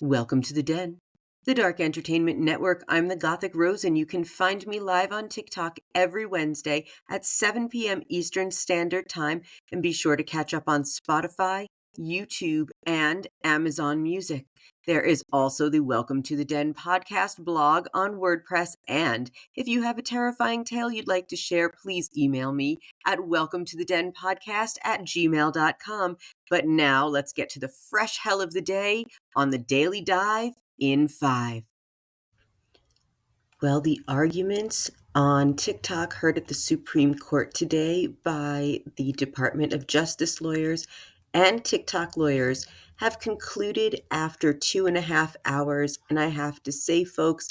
Welcome to the Den, the Dark Entertainment Network. I'm the Gothic Rose, and you can find me live on TikTok every Wednesday at 7 p.m. Eastern Standard Time. And be sure to catch up on Spotify, YouTube, and Amazon Music. There is also the Welcome to the Den podcast blog on WordPress. And if you have a terrifying tale you'd like to share, please email me at welcometothedenpodcast@gmail.com. But now let's get to the fresh hell of the day on the Daily Dive in 5. Well, the arguments on TikTok heard at the Supreme Court today by the Department of Justice lawyers and TikTok lawyers have concluded after 2.5 hours. And I have to say, folks,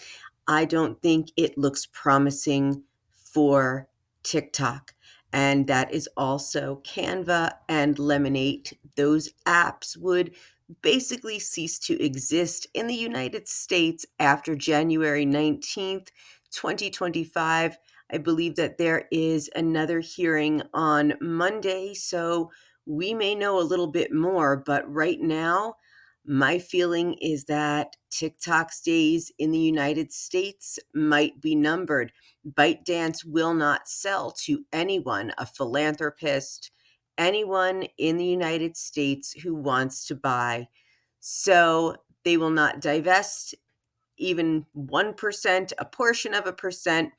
I don't think it looks promising for TikTok. And that is also Canva and Lemonade. Those apps would basically cease to exist in the United States after January 19th, 2025. I believe that there is another hearing on Monday, so we may know a little bit more, but right now, my feeling is that TikTok's days in the United States might be numbered. ByteDance will not sell to anyone, a philanthropist, anyone in the United States who wants to buy. So they will not divest even 1%, a portion of a percent.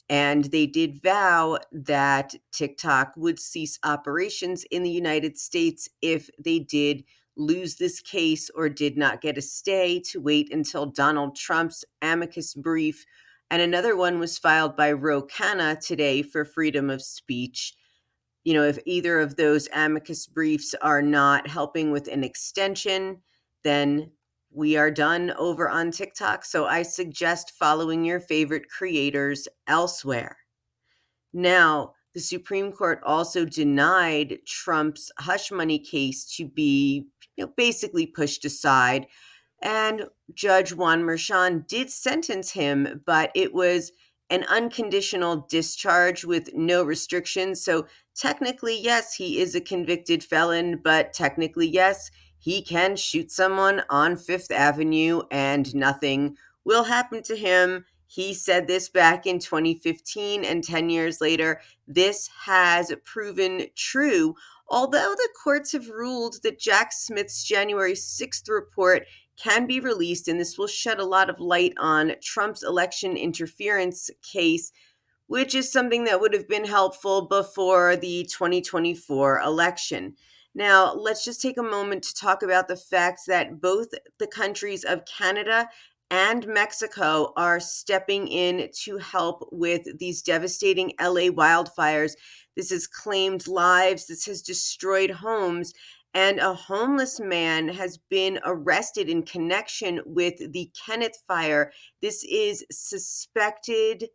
And they did vow that TikTok would cease operations in the United States if they did lose this case or did not get a stay, to wait until Donald Trump's amicus brief. And another one was filed by Ro Khanna today for freedom of speech. You know, if either of those amicus briefs are not helping with an extension, then we are done over on TikTok. So I suggest following your favorite creators elsewhere. Now, the Supreme Court also denied Trump's hush money case to be, basically pushed aside. And Judge Juan Merchan did sentence him, but it was an unconditional discharge with no restrictions. So technically, yes, he is a convicted felon, but technically, yes, he can shoot someone on Fifth Avenue and nothing will happen to him. He said this back in 2015, and 10 years later, this has proven true. Although the courts have ruled that Jack Smith's January 6th report can be released, and this will shed a lot of light on Trump's election interference case, which is something that would have been helpful before the 2024 election. Now, let's just take a moment to talk about the fact that both the countries of Canada and Mexico are stepping in to help with these devastating LA wildfires. This has claimed lives, this has destroyed homes, and a homeless man has been arrested in connection with the Kenneth fire. This is suspected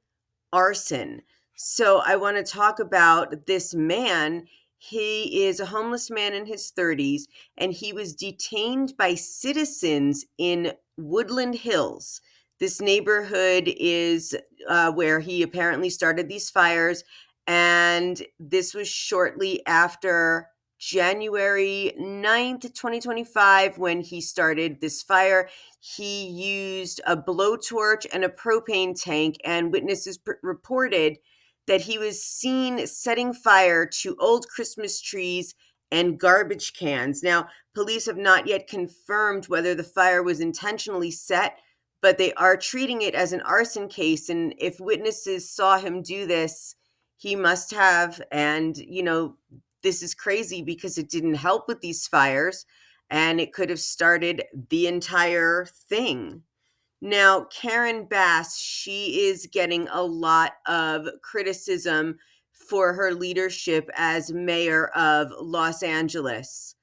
arson. So I want to talk about this man. He is a homeless man in his 30s, and he was detained by citizens in Woodland Hills. This neighborhood is where he apparently started these fires, and this was shortly after January 9th, 2025, when he started this fire. He used a blowtorch and a propane tank, and witnesses reported that he was seen setting fire to old Christmas trees and garbage cans. Now, police have not yet confirmed whether the fire was intentionally set, but they are treating it as an arson case. And if witnesses saw him do this, he must have. And, this is crazy because it didn't help with these fires, and it could have started the entire thing. Now, Karen Bass, she is getting a lot of criticism for her leadership as mayor of Los Angeles.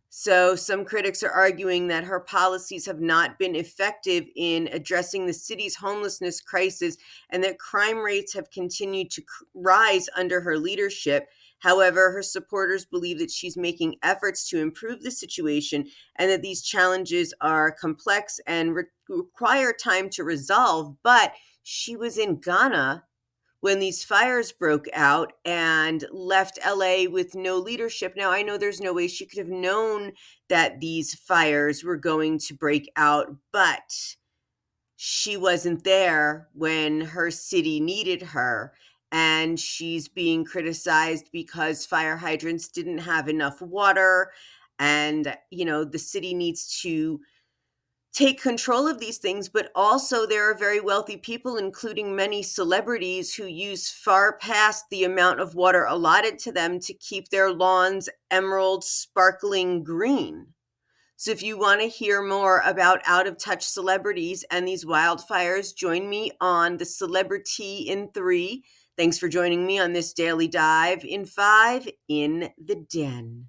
So some critics are arguing that her policies have not been effective in addressing the city's homelessness crisis, and that crime rates have continued to rise under her leadership. However, her supporters believe that she's making efforts to improve the situation, and that these challenges are complex and require time to resolve. But she was in Ghana when these fires broke out and left LA with no leadership. Now, I know there's no way she could have known that these fires were going to break out, but she wasn't there when her city needed her. And she's being criticized because fire hydrants didn't have enough water. And, the city needs to take control of these things, but also there are very wealthy people, including many celebrities, who use far past the amount of water allotted to them to keep their lawns emerald, sparkling green. So if you want to hear more about out of touch celebrities and these wildfires, join me on the Celebrity in 3. Thanks for joining me on this daily dive in 5 in the Den.